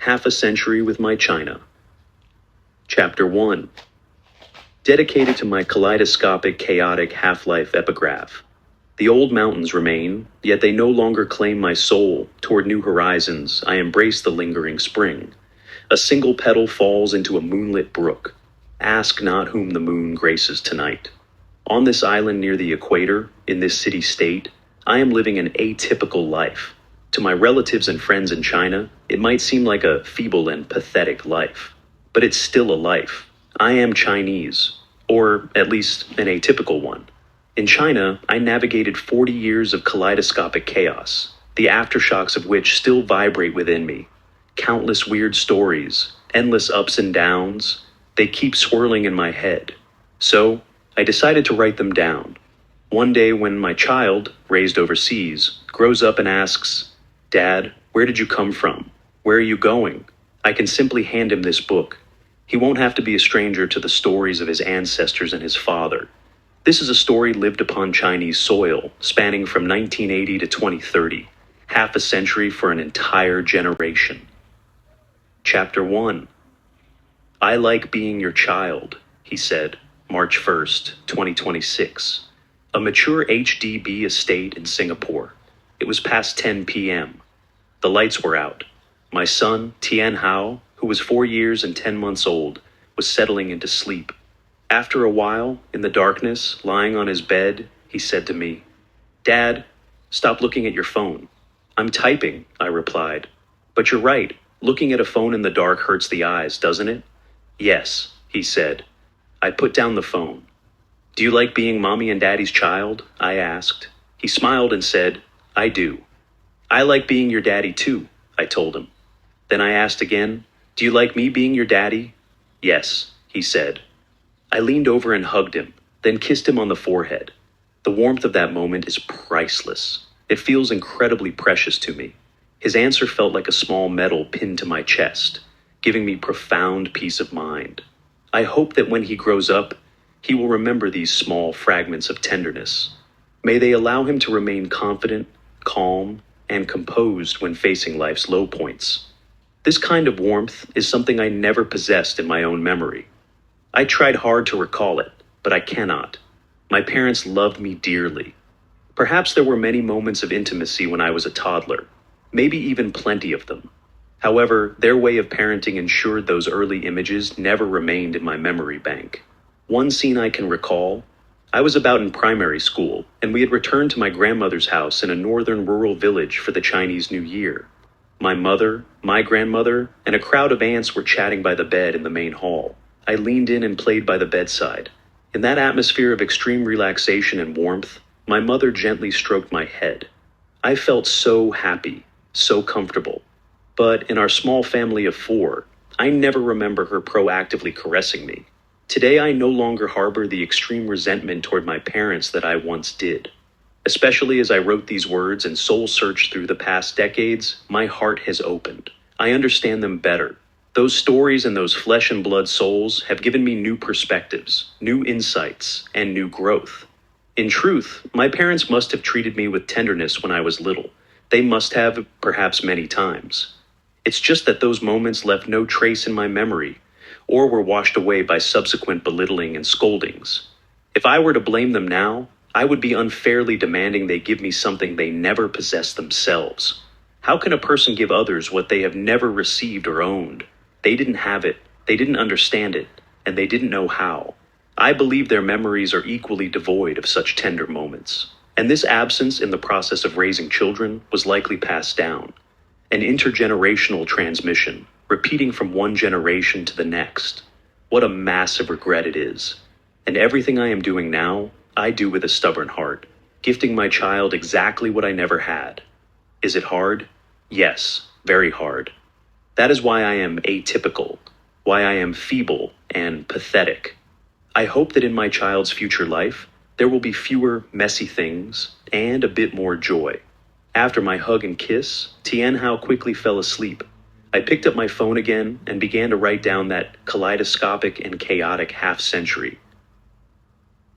Half a Century with My China. Chapter 1. Dedicated to my kaleidoscopic, chaotic half-life epigraph. The old mountains remain, yet they no longer claim my soul. Toward new horizons, I embrace the lingering spring. A single petal falls into a moonlit brook. Ask not whom the moon graces tonight. On this island near the equator, in this city-state, I am living an atypical life. To my relatives and friends in China, it might seem like a feeble and pathetic life. But it's still a life. I am Chinese, or at least an atypical one. In China, I navigated 40 years of kaleidoscopic chaos, the aftershocks of which still vibrate within me. Countless weird stories, endless ups and downs, they keep swirling in my head. So, I decided to write them down. One day when my child, raised overseas, grows up and asks, "Dad, where did you come from? Where are you going?" I can simply hand him this book. He won't have to be a stranger to the stories of his ancestors and his father. This is a story lived upon Chinese soil, spanning from 1980 to 2030, half a century for an entire generation. Chapter 1. I like being your child, he said, March 1st, 2026. A mature HDB estate in Singapore. It was past 10 p.m. The lights were out. My son, Tian Hao, who was 4 years and 10 months old, was settling into sleep. After a while, in the darkness, lying on his bed, he said to me, "Dad, stop looking at your phone." "I'm typing," I replied. "But you're right, looking at a phone in the dark hurts the eyes, doesn't it?" "Yes," he said. I put down the phone. "Do you like being Mommy and Daddy's child?" I asked. He smiled and said, "I do." "I like being your daddy too," I told him. Then I asked again, "Do you like me being your daddy?" "Yes," he said. I leaned over and hugged him, then kissed him on the forehead. The warmth of that moment is priceless. It feels incredibly precious to me. His answer felt like a small medal pinned to my chest, giving me profound peace of mind. I hope that when he grows up, he will remember these small fragments of tenderness. May they allow him to remain confident, calm, and composed when facing life's low points. This kind of warmth is something I never possessed in my own memory. I tried hard to recall it, but I cannot. My parents loved me dearly. Perhaps there were many moments of intimacy when I was a toddler, maybe even plenty of them. However, their way of parenting ensured those early images never remained in my memory bank. One scene I can recall, I was about in primary school, and we had returned to my grandmother's house in a northern rural village for the Chinese New Year. My mother, my grandmother, and a crowd of aunts were chatting by the bed in the main hall. I leaned in and played by the bedside. In that atmosphere of extreme relaxation and warmth, my mother gently stroked my head. I felt so happy, so comfortable. But in our small family of 4, I never remember her proactively caressing me. Today I no longer harbor the extreme resentment toward my parents that I once did. Especially as I wrote these words and soul-searched through the past decades, my heart has opened. I understand them better. Those stories and those flesh and blood souls have given me new perspectives, new insights, and new growth. In truth, my parents must have treated me with tenderness when I was little. They must have, perhaps many times. It's just that those moments left no trace in my memory, or were washed away by subsequent belittling and scoldings. If I were to blame them now, I would be unfairly demanding they give me something they never possessed themselves. How can a person give others what they have never received or owned? They didn't have it, they didn't understand it, and they didn't know how. I believe their memories are equally devoid of such tender moments. And this absence in the process of raising children was likely passed down. An intergenerational transmission, repeating from one generation to the next. What a massive regret it is. And everything I am doing now, I do with a stubborn heart, gifting my child exactly what I never had. Is it hard? Yes, very hard. That is why I am atypical, why I am feeble and pathetic. I hope that in my child's future life, there will be fewer messy things and a bit more joy. After my hug and kiss, Tian Hao quickly fell asleep. I picked up my phone again and began to write down that kaleidoscopic and chaotic half-century.